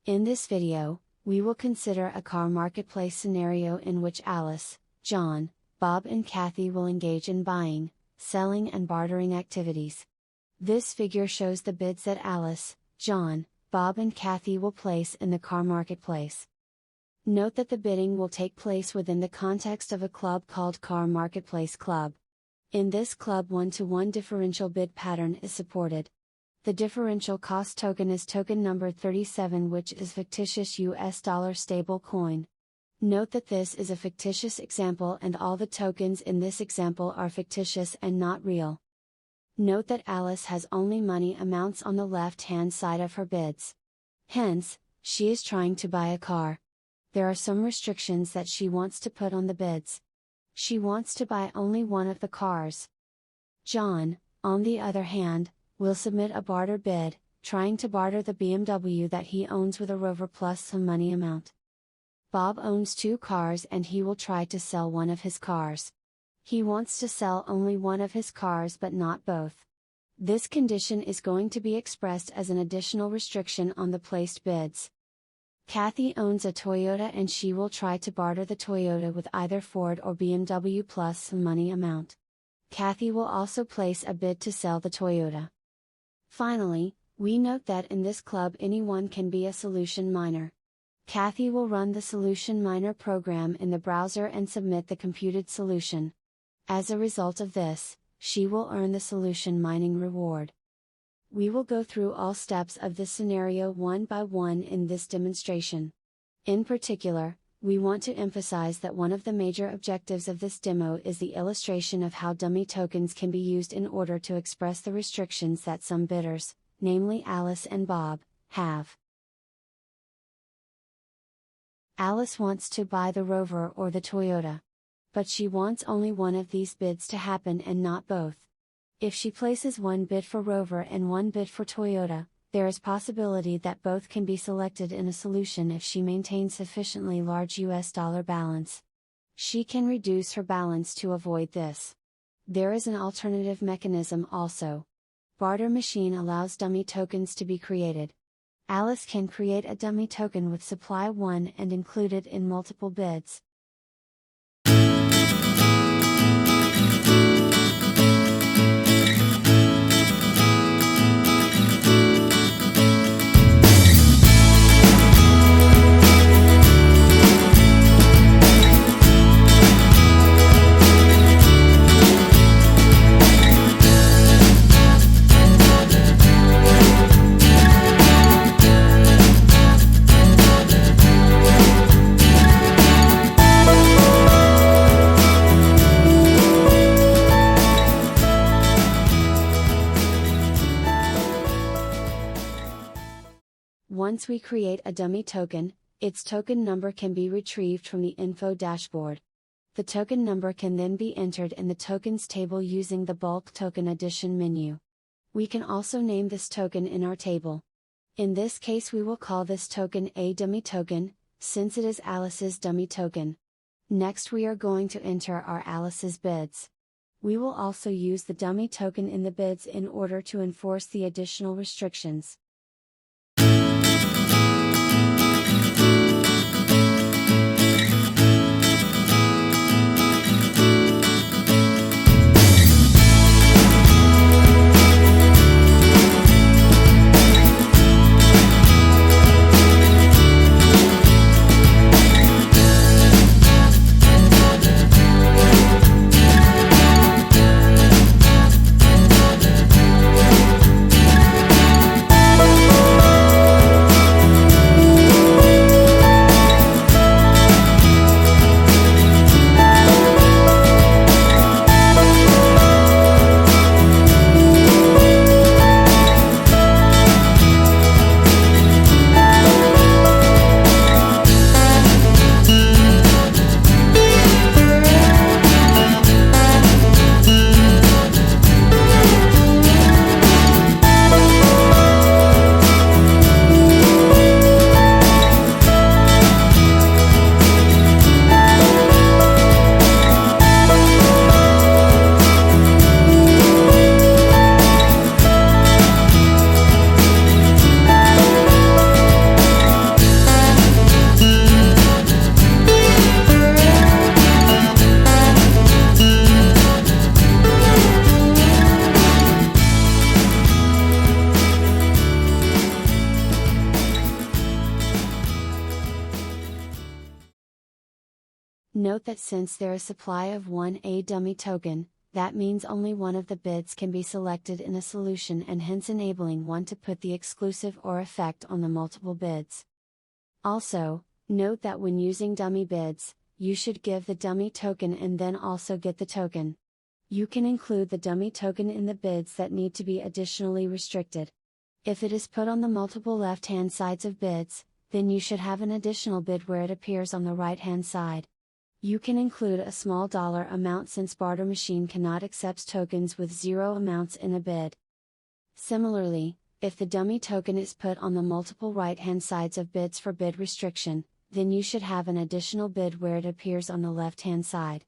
In this video, we will consider a car marketplace scenario in which Alice, John, Bob and Kathy will engage in buying, selling and bartering activities. This figure shows the bids that Alice, John, Bob and Kathy will place in the car marketplace. Note that the bidding will take place within the context of a club called Car Marketplace Club. In this club, 1-to-1 differential bid pattern is supported. The differential cost token is token number 37, which is fictitious US dollar stable coin. Note that this is a fictitious example and all the tokens in this example are fictitious and not real. Note that Alice has only money amounts on the left-hand side of her bids. Hence, she is trying to buy a car. There are some restrictions that she wants to put on the bids. She wants to buy only one of the cars. John, on the other hand, will submit a barter bid, trying to barter the BMW that he owns with a Rover plus some money amount. Bob owns 2 cars and he will try to sell one of his cars. He wants to sell only one of his cars but not both. This condition is going to be expressed as an additional restriction on the placed bids. Kathy owns a Toyota and she will try to barter the Toyota with either Ford or BMW plus some money amount. Kathy will also place a bid to sell the Toyota. Finally, we note that in this club anyone can be a solution miner. Kathy will run the solution miner program in the browser and submit the computed solution. As a result of this, she will earn the solution mining reward. We will go through all steps of this scenario one by one in this demonstration. In particular, we want to emphasize that one of the major objectives of this demo is the illustration of how dummy tokens can be used in order to express the restrictions that some bidders, namely Alice and Bob, have. Alice wants to buy the Rover or the Toyota. But she wants only one of these bids to happen and not both. If she places one bid for Rover and one bid for Toyota, there is possibility that both can be selected in a solution if she maintains sufficiently large US dollar balance. She can reduce her balance to avoid this. There is an alternative mechanism also. BarterMachine allows dummy tokens to be created. Alice can create a dummy token with supply 1 and include it in multiple bids. Once we create a dummy token, its token number can be retrieved from the info dashboard. The token number can then be entered in the tokens table using the bulk token addition menu. We can also name this token in our table. In this case we will call this token a dummy token, since it is Alice's dummy token. Next we are going to enter our Alice's bids. We will also use the dummy token in the bids in order to enforce the additional restrictions. Note that since there is supply of 1A dummy token, that means only one of the bids can be selected in a solution and hence enabling one to put the exclusive or effect on the multiple bids. Also, note that when using dummy bids, you should give the dummy token and then also get the token. You can include the dummy token in the bids that need to be additionally restricted. If it is put on the multiple left-hand sides of bids, then you should have an additional bid where it appears on the right-hand side. You can include a small dollar amount since BarterMachine cannot accept tokens with zero amounts in a bid. Similarly, if the dummy token is put on the multiple right-hand sides of bids for bid restriction, then you should have an additional bid where it appears on the left-hand side.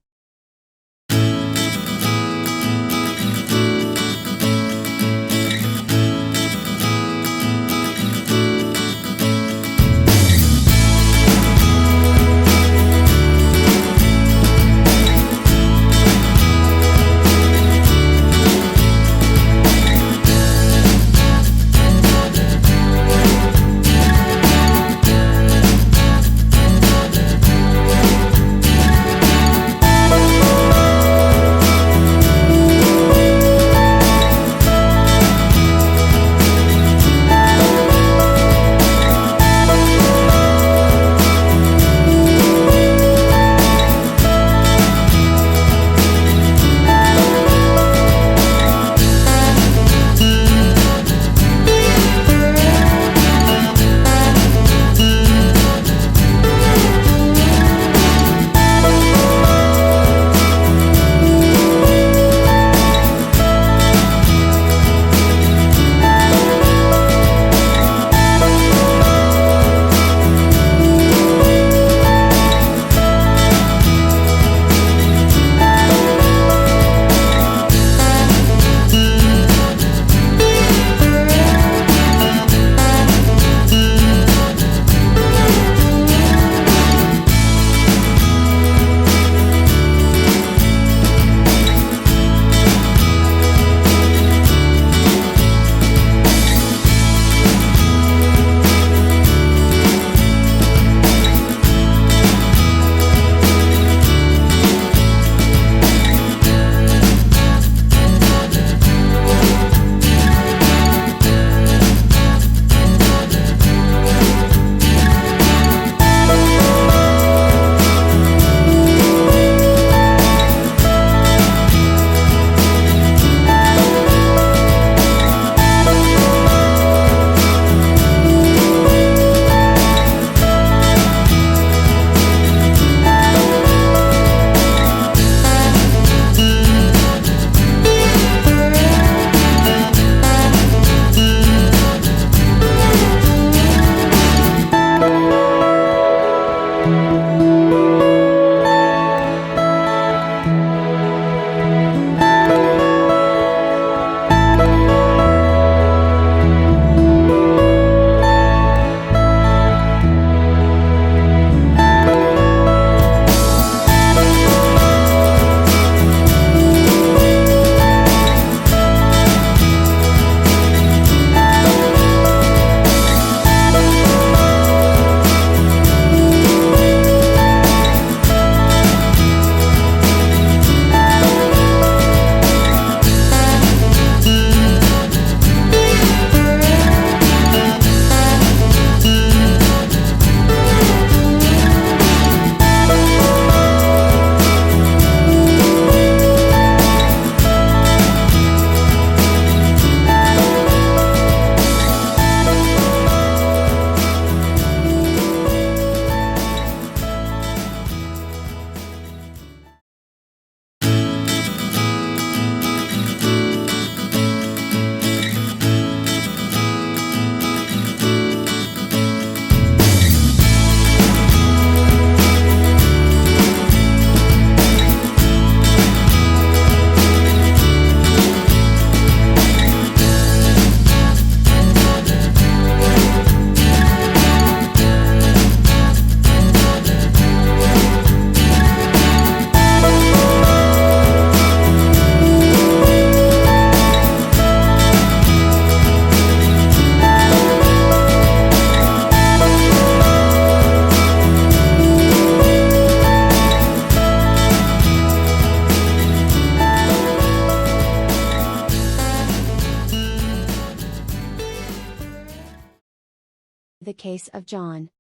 the case of John.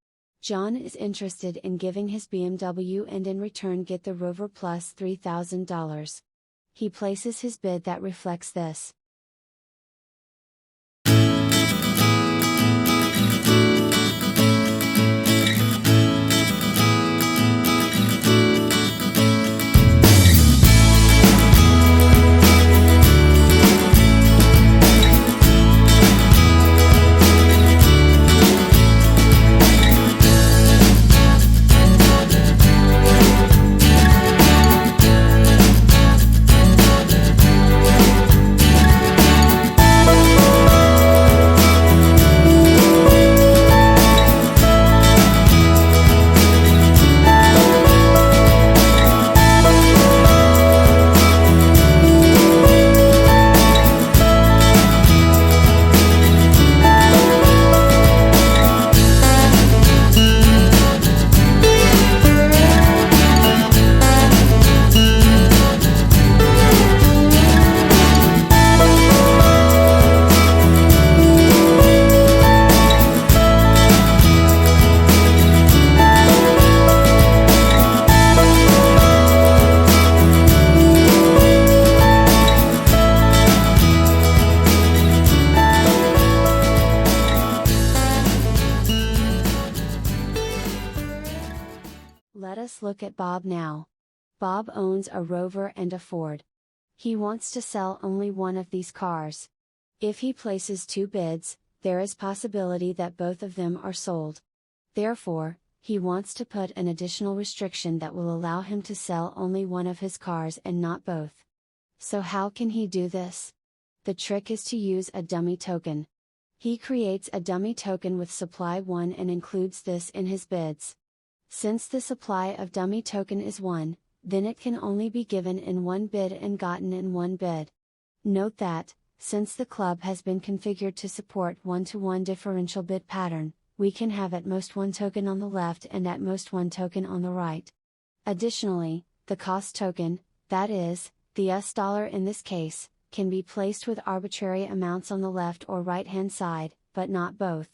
John is interested in giving his BMW and in return get the Rover plus $3,000. He places his bid that reflects this. Let us look at Bob now. Bob owns a Rover and a Ford. He wants to sell only one of these cars. If he places two bids, there is possibility that both of them are sold. Therefore, he wants to put an additional restriction that will allow him to sell only one of his cars and not both. So how can he do this? The trick is to use a dummy token. He creates a dummy token with supply 1 and includes this in his bids. Since the supply of dummy token is 1, then it can only be given in one bid and gotten in one bid. Note that, since the club has been configured to support 1-to-1 differential bid pattern, we can have at most one token on the left and at most one token on the right. Additionally, the cost token, that is, the $, in this case, can be placed with arbitrary amounts on the left or right hand side, but not both.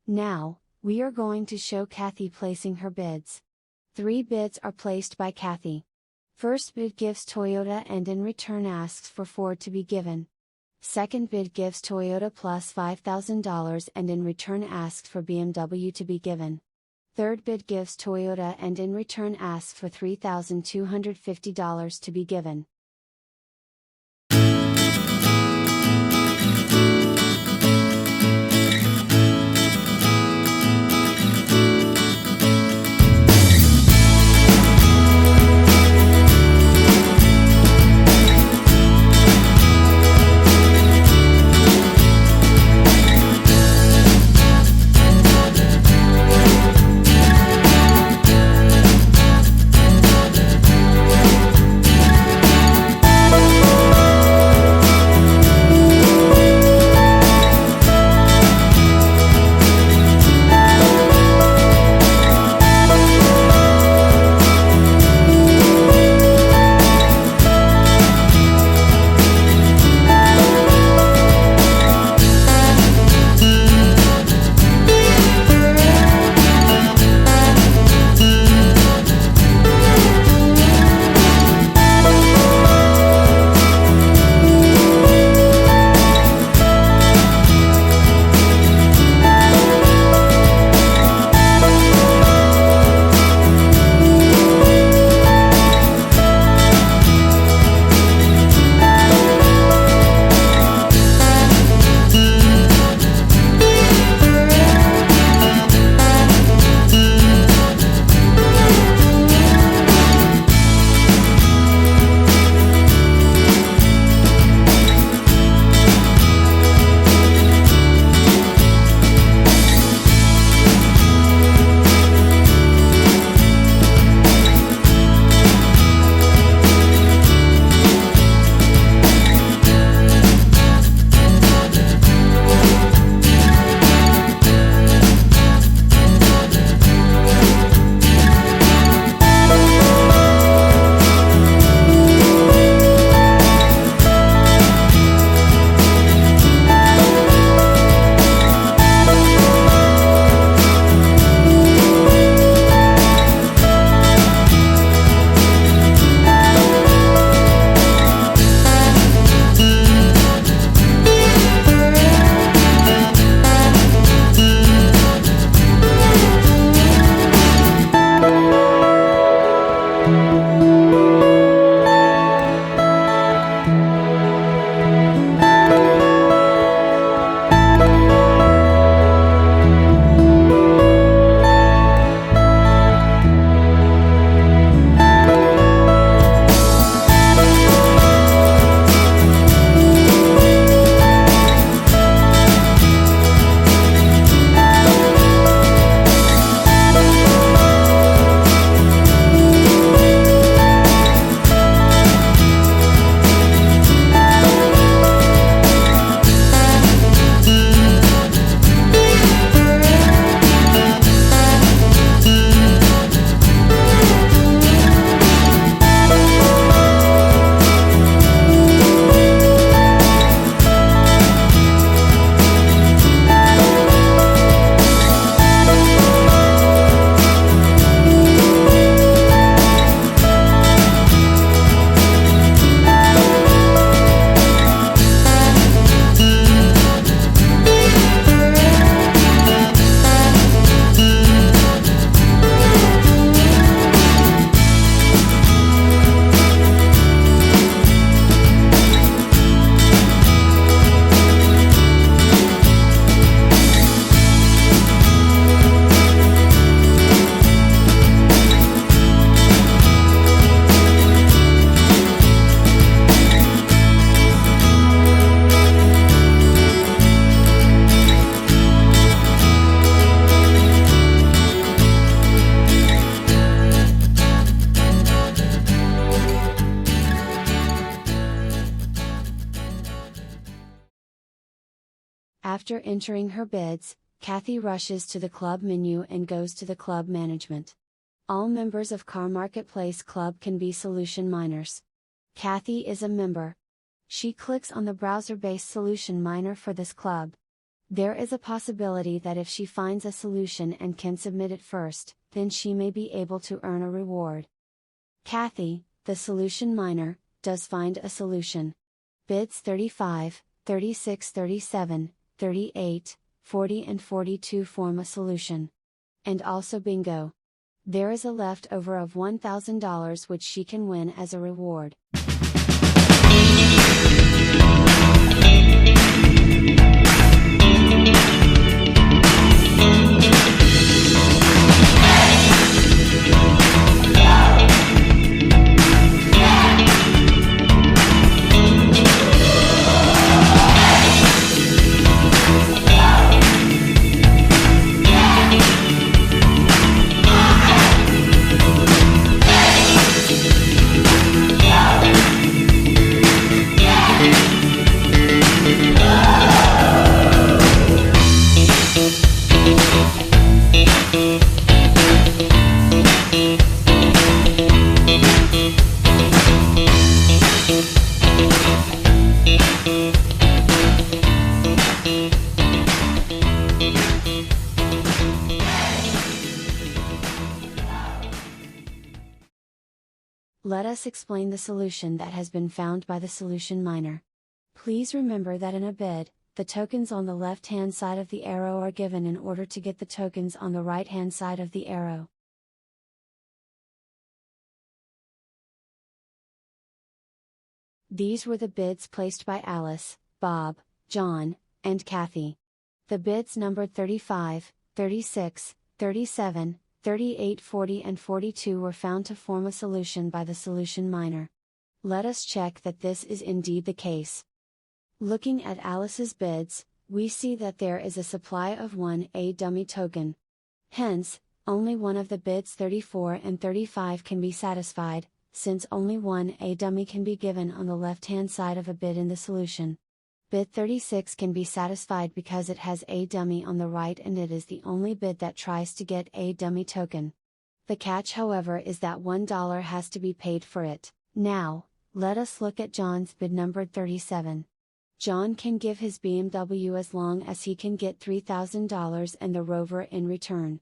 Now, we are going to show Kathy placing her bids. 3 bids are placed by Kathy. First bid gives Toyota and in return asks for Ford to be given. Second bid gives Toyota plus $5,000 and in return asks for BMW to be given. Third bid gives Toyota and in return asks for $3,250 to be given. After entering her bids, Kathy rushes to the club menu and goes to the club management. All members of Car Marketplace Club can be solution miners. Kathy is a member. She clicks on the browser-based solution miner for this club. There is a possibility that if she finds a solution and can submit it first, then she may be able to earn a reward. Kathy, the solution miner, does find a solution. Bids 35, 36, 37, 38, 40 and 42 form a solution. And also bingo. There is a leftover of $1,000 which she can win as a reward. Let us explain the solution that has been found by the solution miner. Please remember that in a bid, the tokens on the left-hand side of the arrow are given in order to get the tokens on the right-hand side of the arrow. These were the bids placed by Alice, Bob, John, and Kathy. The bids numbered 35, 36, 37, 38, 40 and 42 were found to form a solution by the solution miner. Let us check that this is indeed the case. Looking at Alice's bids, we see that there is a supply of 1A dummy token. Hence, only one of the bids 34 and 35 can be satisfied, since only 1A dummy can be given on the left-hand side of a bid in the solution. Bid 36 can be satisfied because it has a dummy on the right and it is the only bid that tries to get a dummy token. The catch, however, is that $1 has to be paid for it. Now, let us look at John's bid numbered 37. John can give his BMW as long as he can get $3,000 and the rover in return.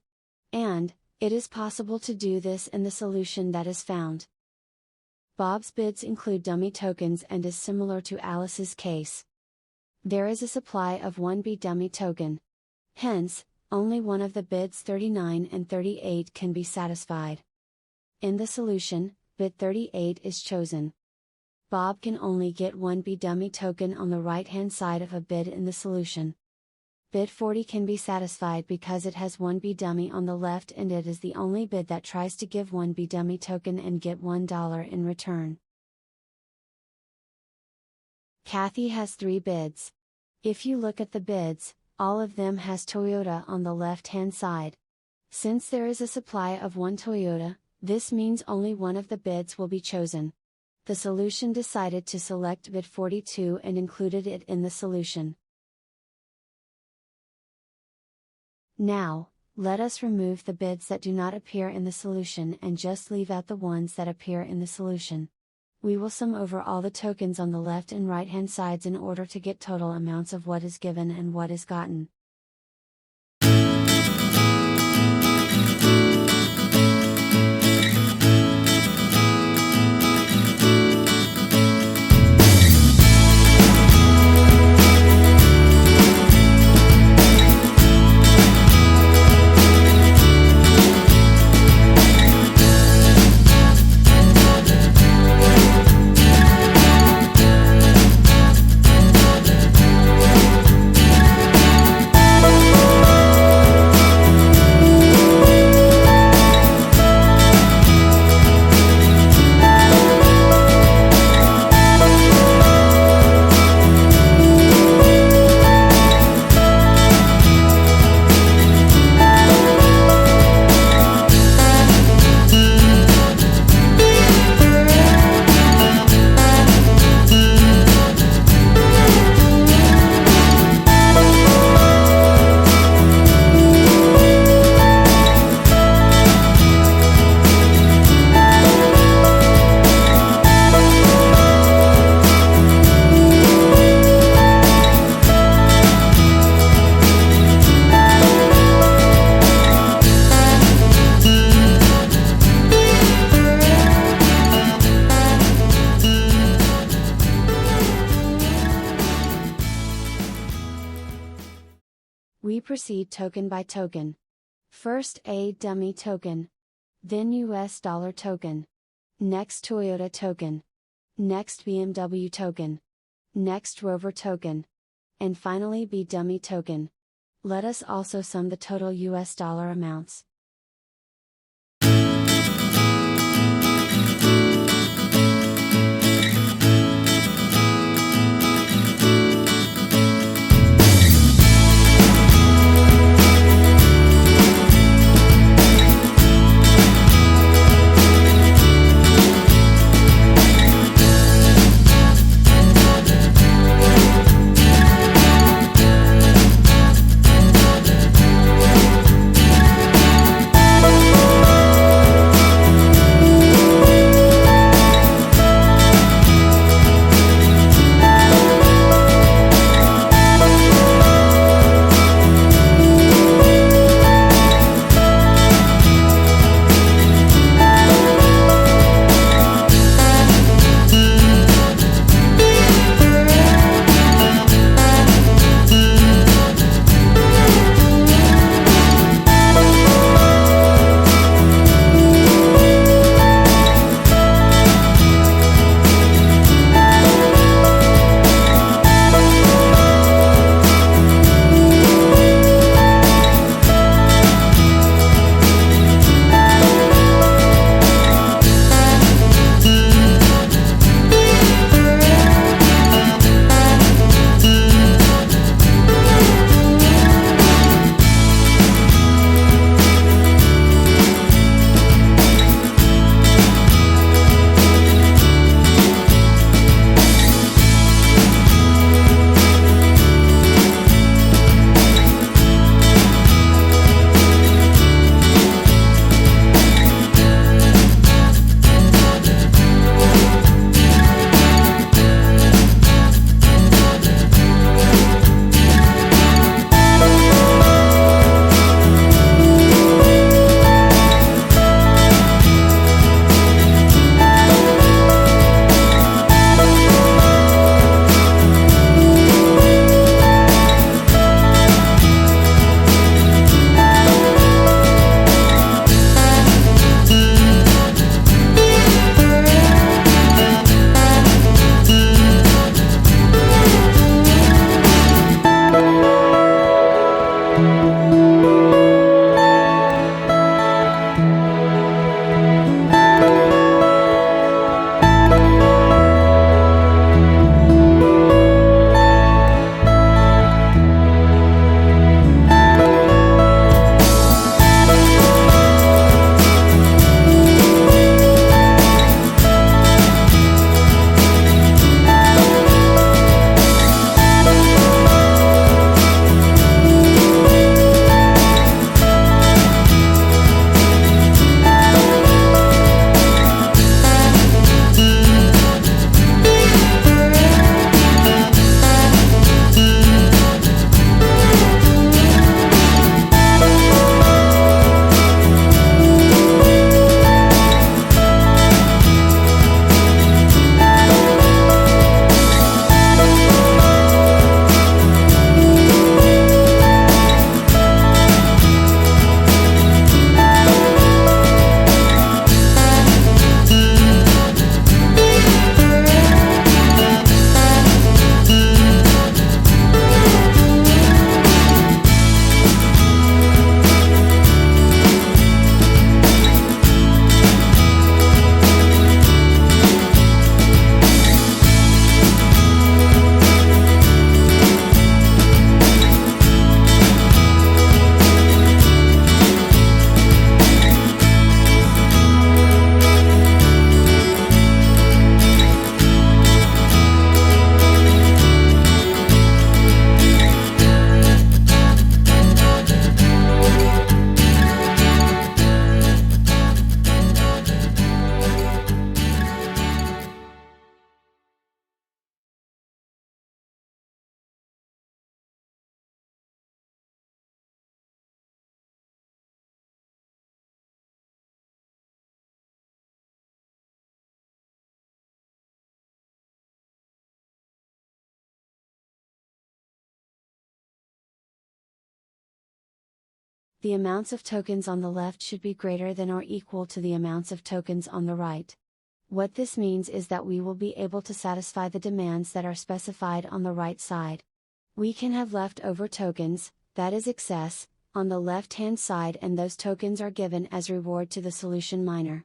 And, it is possible to do this in the solution that is found. Bob's bids include dummy tokens and is similar to Alice's case. There is a supply of 1B dummy token. Hence, only one of the bids 39 and 38 can be satisfied. In the solution, bid 38 is chosen. Bob can only get 1B dummy token on the right-hand side of a bid in the solution. Bid 40 can be satisfied because it has 1B dummy on the left and it is the only bid that tries to give 1B dummy token and get $1 in return. Kathy has 3 bids. If you look at the bids, all of them has Toyota on the left-hand side. Since there is a supply of 1 Toyota, this means only one of the bids will be chosen. The solution decided to select bid 42 and included it in the solution. Now, let us remove the bids that do not appear in the solution and just leave out the ones that appear in the solution. We will sum over all the tokens on the left and right hand sides in order to get total amounts of what is given and what is gotten. We proceed token by token. First a dummy token. Then US dollar token. Next Toyota token. Next BMW token. Next Rover token. And finally B dummy token. Let us also sum the total US dollar amounts. the amounts of tokens on the left should be greater than or equal to the amounts of tokens on the right. What this means is that we will be able to satisfy the demands that are specified on the right side. We can have leftover tokens, that is excess, on the left-hand side, and those tokens are given as reward to the solution miner.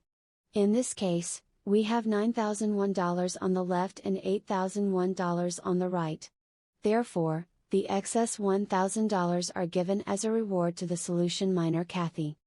In this case, we have $9,001 on the left and $8,001 on the right. Therefore, the excess $1,000 are given as a reward to the solution miner Kathy.